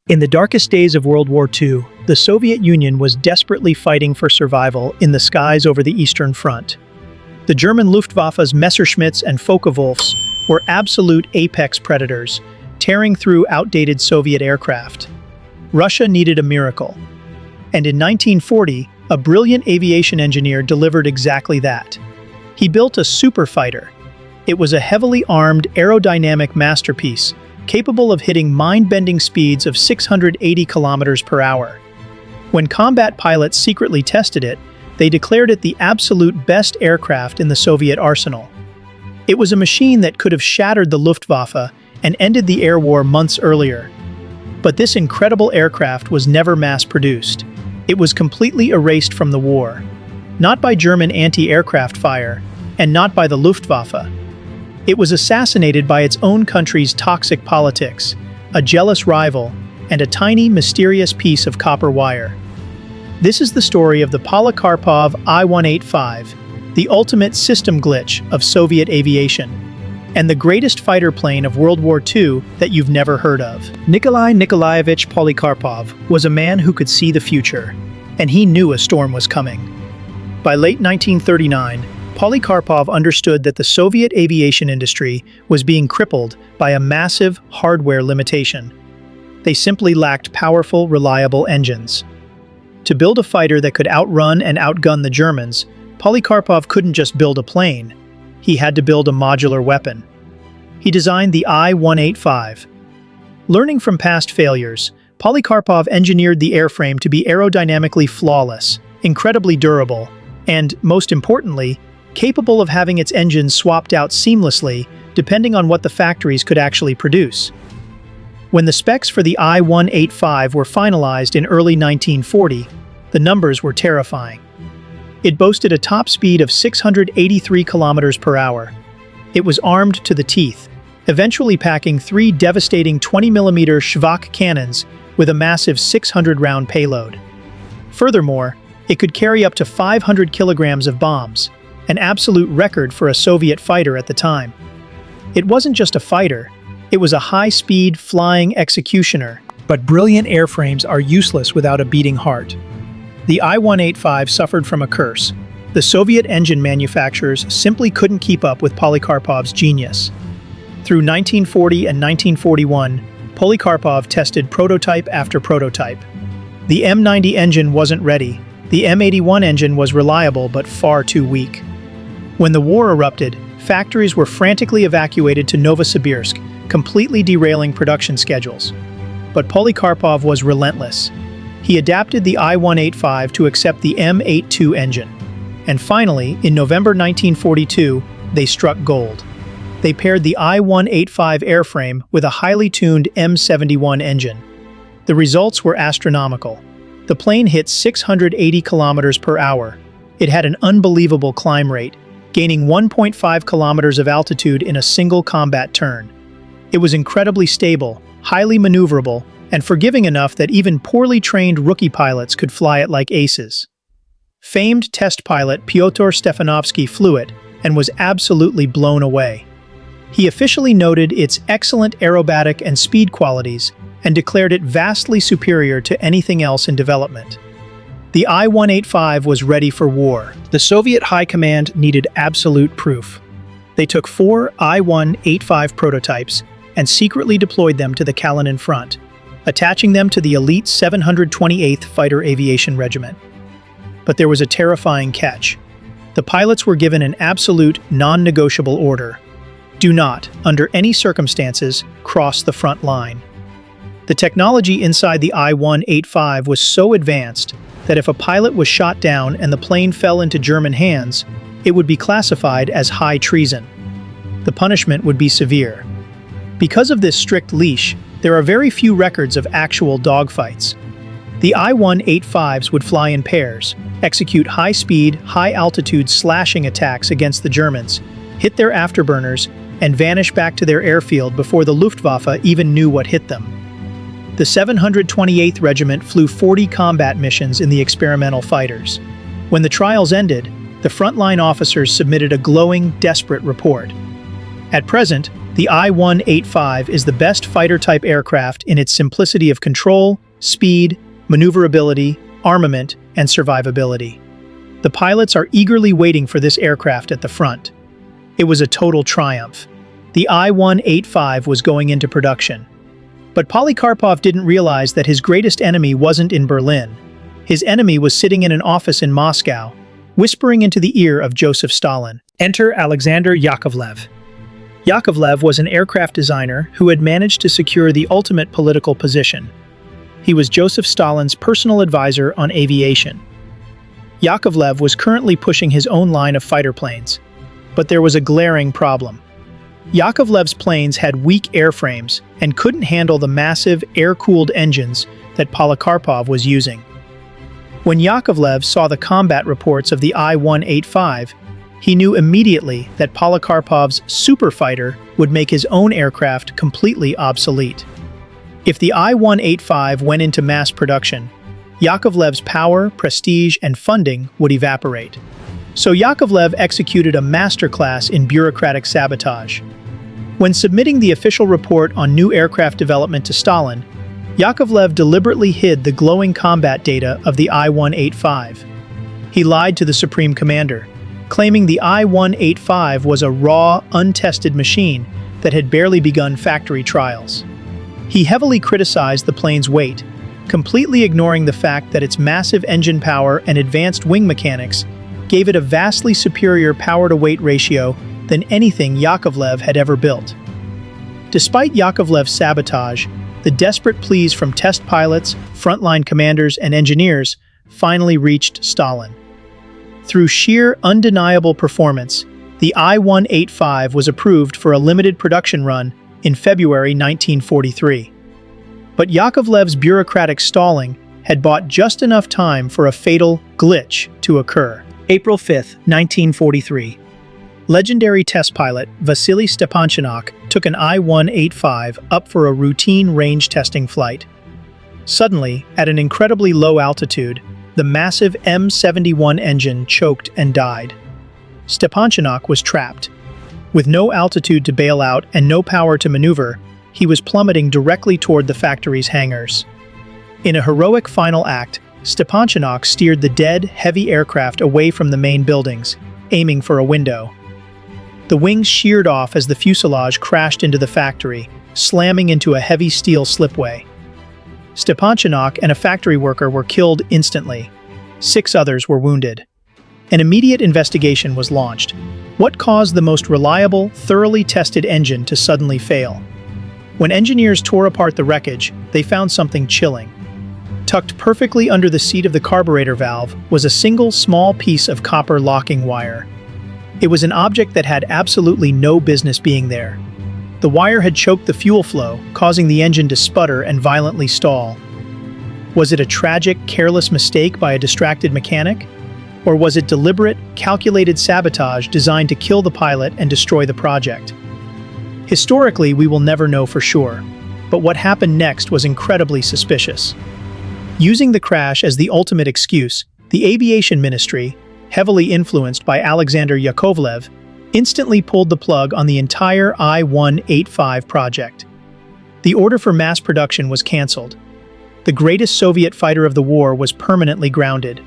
In the darkest days of World War II, the Soviet Union was desperately fighting for survival in the skies over the Eastern Front. The German Luftwaffe's Messerschmitts and Focke-Wulfs were absolute apex predators, tearing through outdated Soviet aircraft. Russia needed a miracle. And in 1940, a brilliant aviation engineer delivered exactly that. He built a super fighter. It was a heavily armed, aerodynamic masterpiece, capable of hitting mind-bending speeds of 680 kilometers per hour. When combat pilots secretly tested it, they declared it the absolute best aircraft in the Soviet arsenal. It was a machine that could have shattered the Luftwaffe and ended the air war months earlier. But this incredible aircraft was never mass-produced. It was completely erased from the war. Not by German anti-aircraft fire, and not by the Luftwaffe. It was assassinated by its own country's toxic politics, a jealous rival, and a tiny, mysterious piece of copper wire. This is the story of the Polikarpov I-185, the ultimate system glitch of Soviet aviation, and the greatest fighter plane of World War II that you've never heard of. Nikolai Nikolaevich Polikarpov was a man who could see the future, and he knew a storm was coming. By late 1939, Polikarpov understood that the Soviet aviation industry was being crippled by a massive hardware limitation. They simply lacked powerful, reliable engines. To build a fighter that could outrun and outgun the Germans, Polikarpov couldn't just build a plane. He had to build a modular weapon. He designed the I-185. Learning from past failures, Polikarpov engineered the airframe to be aerodynamically flawless, incredibly durable, and, most importantly, capable of having its engines swapped out seamlessly depending on what the factories could actually produce. When the specs for the I-185 were finalized in early 1940, the numbers were terrifying. It boasted a top speed of 683 kilometers per hour. It was armed to the teeth, eventually packing 3 devastating 20mm Schwach cannons with a massive 600-round payload. Furthermore, it could carry up to 500 kilograms of bombs, an absolute record for a Soviet fighter at the time. It wasn't just a fighter, it was a high-speed, flying executioner. But brilliant airframes are useless without a beating heart. The I-185 suffered from a curse. The Soviet engine manufacturers simply couldn't keep up with Polikarpov's genius. Through 1940 and 1941, Polikarpov tested prototype after prototype. The M90 engine wasn't ready. The M81 engine was reliable but far too weak. When the war erupted, factories were frantically evacuated to Novosibirsk, completely derailing production schedules. But Polikarpov was relentless. He adapted the I-185 to accept the M82 engine. And finally, in November 1942, they struck gold. They paired the I-185 airframe with a highly tuned M71 engine. The results were astronomical. The plane hit 680 kilometers per hour. It had an unbelievable climb rate, gaining 1.5 kilometers of altitude in a single combat turn. It was incredibly stable, highly maneuverable, and forgiving enough that even poorly trained rookie pilots could fly it like aces. Famed test pilot Pyotr Stefanovsky flew it and was absolutely blown away. He officially noted its excellent aerobatic and speed qualities and declared it vastly superior to anything else in development. The I-185 was ready for war. The Soviet High Command needed absolute proof. They took 4 I-185 prototypes and secretly deployed them to the Kalinin front, attaching them to the elite 728th Fighter Aviation Regiment. But there was a terrifying catch. The pilots were given an absolute, non-negotiable order. Do not, under any circumstances, cross the front line. The technology inside the I-185 was so advanced that if a pilot was shot down and the plane fell into German hands, it would be classified as high treason. The punishment would be severe. Because of this strict leash, there are very few records of actual dogfights. The I-185s would fly in pairs, execute high-speed, high-altitude slashing attacks against the Germans, hit their afterburners, and vanish back to their airfield before the Luftwaffe even knew what hit them. The 728th Regiment flew 40 combat missions in the experimental fighters. When the trials ended, the frontline officers submitted a glowing, desperate report. At present, The I-185 is the best fighter-type aircraft in its simplicity of control, speed, maneuverability, armament, and survivability. The pilots are eagerly waiting for this aircraft at the front. It was a total triumph. The I-185 was going into production. But Polikarpov didn't realize that his greatest enemy wasn't in Berlin. His enemy was sitting in an office in Moscow, whispering into the ear of Joseph Stalin. Enter Alexander Yakovlev. Yakovlev was an aircraft designer who had managed to secure the ultimate political position. He was Joseph Stalin's personal advisor on aviation. Yakovlev was currently pushing his own line of fighter planes, but there was a glaring problem. Yakovlev's planes had weak airframes and couldn't handle the massive air-cooled engines that Polikarpov was using. When Yakovlev saw the combat reports of the I-185, he knew immediately that Polikarpov's super fighter would make his own aircraft completely obsolete. If the I-185 went into mass production, Yakovlev's power, prestige, and funding would evaporate. So Yakovlev executed a masterclass in bureaucratic sabotage. When submitting the official report on new aircraft development to Stalin, Yakovlev deliberately hid the glowing combat data of the I-185. He lied to the Supreme Commander, claiming the I-185 was a raw, untested machine that had barely begun factory trials. He heavily criticized the plane's weight, completely ignoring the fact that its massive engine power and advanced wing mechanics gave it a vastly superior power-to-weight ratio than anything Yakovlev had ever built. Despite Yakovlev's sabotage, the desperate pleas from test pilots, frontline commanders, and engineers finally reached Stalin. Through sheer, undeniable performance, the I-185 was approved for a limited production run in February 1943. But Yakovlev's bureaucratic stalling had bought just enough time for a fatal glitch to occur. April 5, 1943. Legendary test pilot Vasily Stepanchyk took an I-185 up for a routine range testing flight. Suddenly, at an incredibly low altitude, the massive M71 engine choked and died. Stepanchyk was trapped. With no altitude to bail out and no power to maneuver, he was plummeting directly toward the factory's hangars. In a heroic final act, Stepanchyk steered the dead, heavy aircraft away from the main buildings, aiming for a window. The wings sheared off as the fuselage crashed into the factory, slamming into a heavy steel slipway. Stepanchyk and a factory worker were killed instantly. 6 others were wounded. An immediate investigation was launched. What caused the most reliable, thoroughly tested engine to suddenly fail? When engineers tore apart the wreckage, they found something chilling. Tucked perfectly under the seat of the carburetor valve was a single small piece of copper locking wire. It was an object that had absolutely no business being there. The wire had choked the fuel flow, causing the engine to sputter and violently stall. Was it a tragic, careless mistake by a distracted mechanic? Or was it deliberate, calculated sabotage designed to kill the pilot and destroy the project? Historically, we will never know for sure, but what happened next was incredibly suspicious. Using the crash as the ultimate excuse, the Aviation Ministry, heavily influenced by Alexander Yakovlev, instantly pulled the plug on the entire I-185 project. The order for mass production was cancelled. The greatest Soviet fighter of the war was permanently grounded.